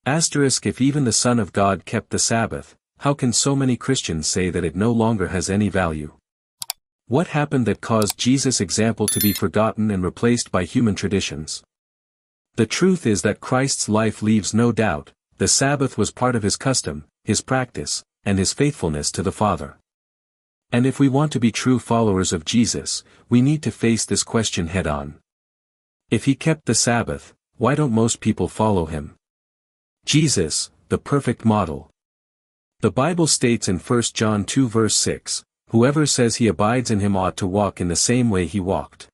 If even the Son of God kept the Sabbath, how can so many Christians say that it no longer has any value? What happened that caused Jesus' example to be forgotten and replaced by human traditions? The truth is that Christ's life leaves no doubt. The Sabbath was part of his custom, his practice, and his faithfulness to the Father. And if we want to be true followers of Jesus, we need to face this question head-on. If he kept the Sabbath, why don't most people follow him? Jesus, the perfect model. The Bible states in 1 John 2 verse 6, "Whoever says he abides in him ought to walk in the same way he walked."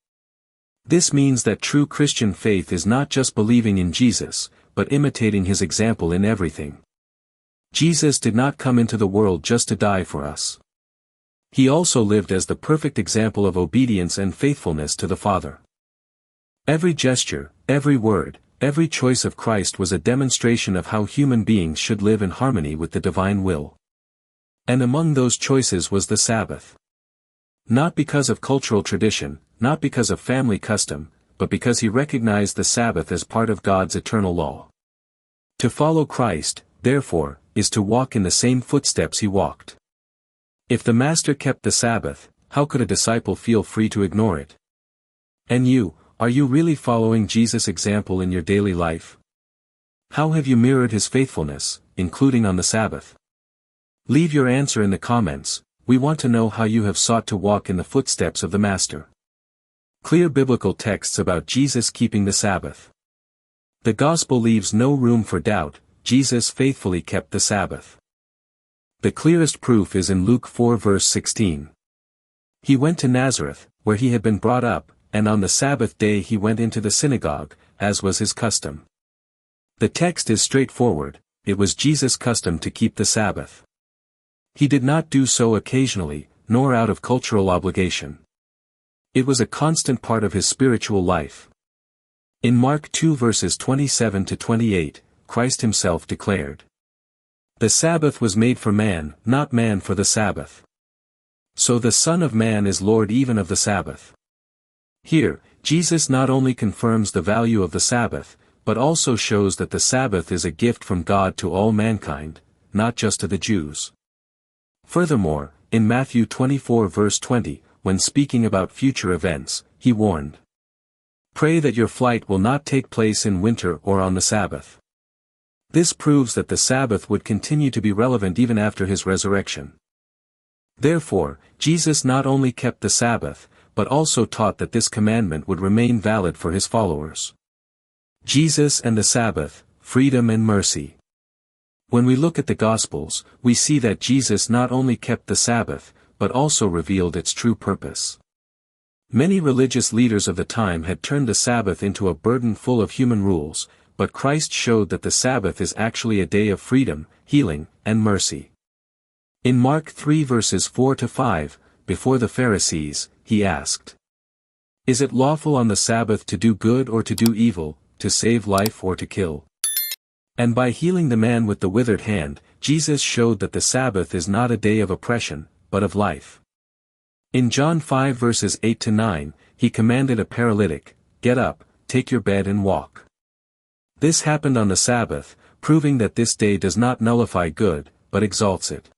This means that true Christian faith is not just believing in Jesus, but imitating his example in everything. Jesus did not come into the world just to die for us. He also lived as the perfect example of obedience and faithfulness to the Father. Every gesture, every word, every choice of Christ was a demonstration of how human beings should live in harmony with the divine will. And among those choices was the Sabbath. Not because of cultural tradition, not because of family custom, but because he recognized the Sabbath as part of God's eternal law. To follow Christ, therefore, is to walk in the same footsteps he walked. If the Master kept the Sabbath, how could a disciple feel free to ignore it? And you, are you really following Jesus' example in your daily life? How have you mirrored his faithfulness, including on the Sabbath? Leave your answer in the comments. We want to know how you have sought to walk in the footsteps of the Master. Clear biblical texts about Jesus keeping the Sabbath. The Gospel leaves no room for doubt. Jesus faithfully kept the Sabbath. The clearest proof is in Luke 4 verse 16. He went to Nazareth, where he had been brought up, and on the Sabbath day he went into the synagogue, as was his custom. The text is straightforward. It was Jesus' custom to keep the Sabbath. He did not do so occasionally, nor out of cultural obligation. It was a constant part of his spiritual life. In Mark 2 verses 27 to 28, Christ himself declared, "The Sabbath was made for man, not man for the Sabbath. So the Son of Man is Lord even of the Sabbath." Here, Jesus not only confirms the value of the Sabbath, but also shows that the Sabbath is a gift from God to all mankind, not just to the Jews. Furthermore, in Matthew 24 verse 20, when speaking about future events, he warned, "Pray that your flight will not take place in winter or on the Sabbath." This proves that the Sabbath would continue to be relevant even after his resurrection. Therefore, Jesus not only kept the Sabbath, but also taught that this commandment would remain valid for his followers. Jesus and the Sabbath, freedom and mercy. When we look at the Gospels, we see that Jesus not only kept the Sabbath, but also revealed its true purpose. Many religious leaders of the time had turned the Sabbath into a burden full of human rules, but Christ showed that the Sabbath is actually a day of freedom, healing, and mercy. In Mark 3 verses 4 to 5, before the Pharisees, he asked, "Is it lawful on the Sabbath to do good or to do evil, to save life or to kill?" And by healing the man with the withered hand, Jesus showed that the Sabbath is not a day of oppression, but of life. In John 5 verses 8 to 9, he commanded a paralytic, "Get up, take your bed and walk." This happened on the Sabbath, proving that this day does not nullify good, but exalts it.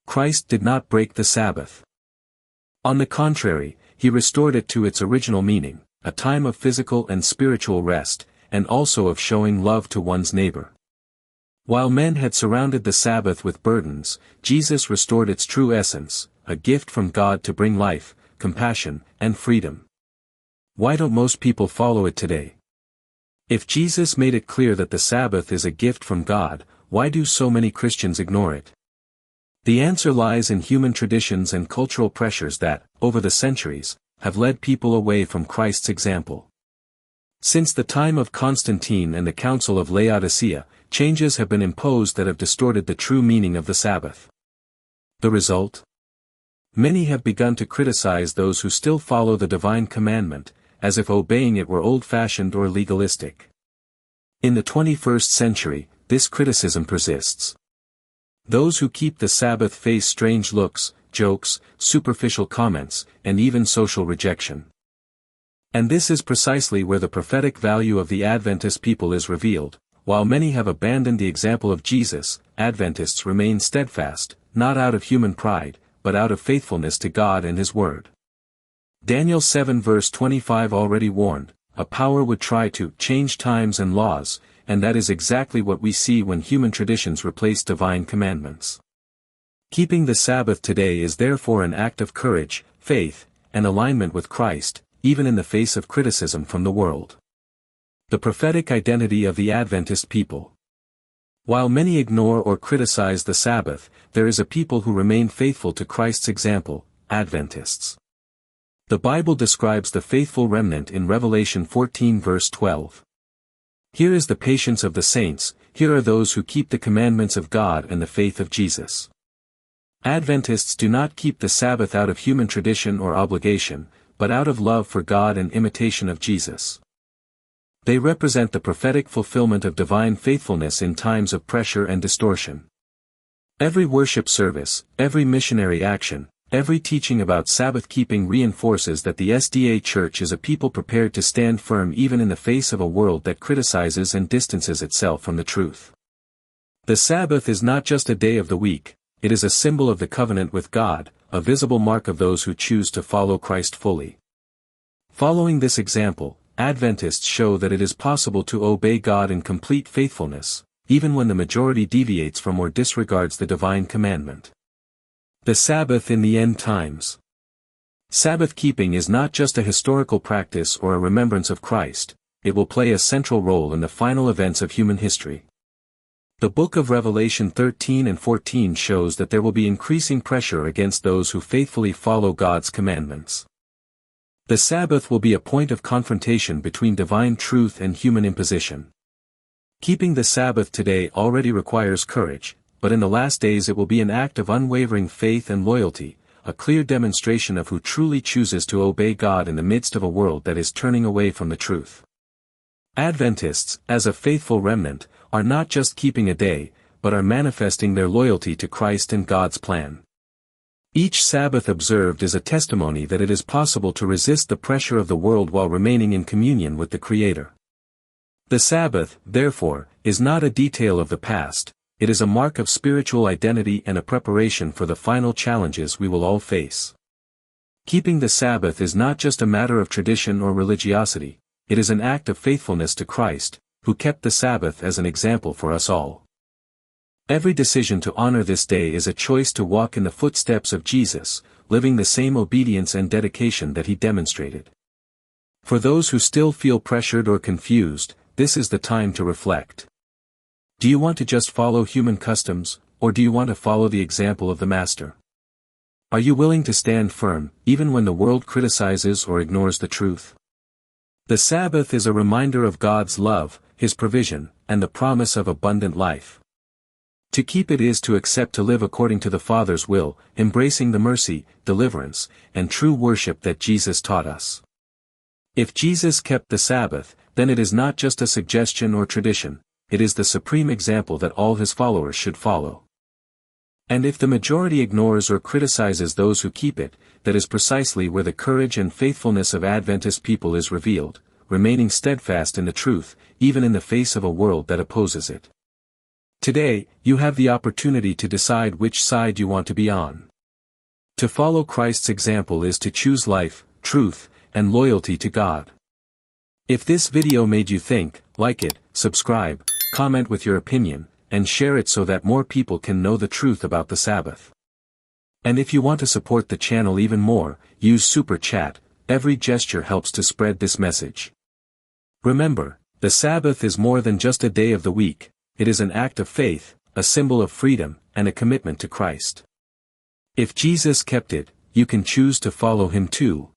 Christ did not break the Sabbath. On the contrary, he restored it to its original meaning, a time of physical and spiritual rest, and also of showing love to one's neighbor. While men had surrounded the Sabbath with burdens, Jesus restored its true essence, a gift from God to bring life, compassion, and freedom. Why don't most people follow it today? If Jesus made it clear that the Sabbath is a gift from God, why do so many Christians ignore it? The answer lies in human traditions and cultural pressures that, over the centuries, have led people away from Christ's example. Since the time of Constantine and the Council of Laodicea, changes have been imposed that have distorted the true meaning of the Sabbath. The result? Many have begun to criticize those who still follow the divine commandment, as if obeying it were old-fashioned or legalistic. In the 21st century, this criticism persists. Those who keep the Sabbath face strange looks, jokes, superficial comments, and even social rejection. And this is precisely where the prophetic value of the Adventist people is revealed. while many have abandoned the example of Jesus, Adventists remain steadfast, not out of human pride, but out of faithfulness to God and His Word. Daniel 7 verse 25 already warned, a power would try to change times and laws, and that is exactly what we see when human traditions replace divine commandments. Keeping the Sabbath today is therefore an act of courage, faith, and alignment with Christ, even in the face of criticism from the world. The prophetic identity of the Adventist people. While many ignore or criticize the Sabbath, there is a people who remain faithful to Christ's example, Adventists. The Bible describes the faithful remnant in Revelation 14 verse 12. Here is the patience of the saints, here are those who keep the commandments of God and the faith of Jesus. Adventists do not keep the Sabbath out of human tradition or obligation, but out of love for God and imitation of Jesus. They represent the prophetic fulfillment of divine faithfulness in times of pressure and distortion. Every worship service, every missionary action, every teaching about Sabbath-keeping reinforces that the SDA Church is a people prepared to stand firm even in the face of a world that criticizes and distances itself from the truth. The Sabbath is not just a day of the week, it is a symbol of the covenant with God, a visible mark of those who choose to follow Christ fully. Following this example, Adventists show that it is possible to obey God in complete faithfulness, even when the majority deviates from or disregards the divine commandment. The Sabbath in the End Times. Sabbath-keeping is not just a historical practice or a remembrance of Christ, it will play a central role in the final events of human history. The book of Revelation 13 and 14 shows that there will be increasing pressure against those who faithfully follow God's commandments. The Sabbath will be a point of confrontation between divine truth and human imposition. Keeping the Sabbath today already requires courage, but in the last days it will be an act of unwavering faith and loyalty, a clear demonstration of who truly chooses to obey God in the midst of a world that is turning away from the truth. Adventists, as a faithful remnant, are not just keeping a day, but are manifesting their loyalty to Christ and God's plan. Each Sabbath observed is a testimony that it is possible to resist the pressure of the world while remaining in communion with the Creator. The Sabbath, therefore, is not a detail of the past, it is a mark of spiritual identity and a preparation for the final challenges we will all face. Keeping the Sabbath is not just a matter of tradition or religiosity, it is an act of faithfulness to Christ, who kept the Sabbath as an example for us all. Every decision to honor this day is a choice to walk in the footsteps of Jesus, living the same obedience and dedication that He demonstrated. For those who still feel pressured or confused, this is the time to reflect. Do you want to just follow human customs, or do you want to follow the example of the Master? Are you willing to stand firm, even when the world criticizes or ignores the truth? The Sabbath is a reminder of God's love, His provision, and the promise of abundant life. To keep it is to accept to live according to the Father's will, embracing the mercy, deliverance, and true worship that Jesus taught us. If Jesus kept the Sabbath, then it is not just a suggestion or tradition, it is the supreme example that all His followers should follow. And if the majority ignores or criticizes those who keep it, that is precisely where the courage and faithfulness of Adventist people is revealed, remaining steadfast in the truth, even in the face of a world that opposes it. Today, you have the opportunity to decide which side you want to be on. To follow Christ's example is to choose life, truth, and loyalty to God. If this video made you think, like it, subscribe, comment with your opinion, and share it so that more people can know the truth about the Sabbath. And if you want to support the channel even more, use Super Chat, every gesture helps to spread this message. Remember, the Sabbath is more than just a day of the week, it is an act of faith, a symbol of freedom, and a commitment to Christ. If Jesus kept it, you can choose to follow Him too,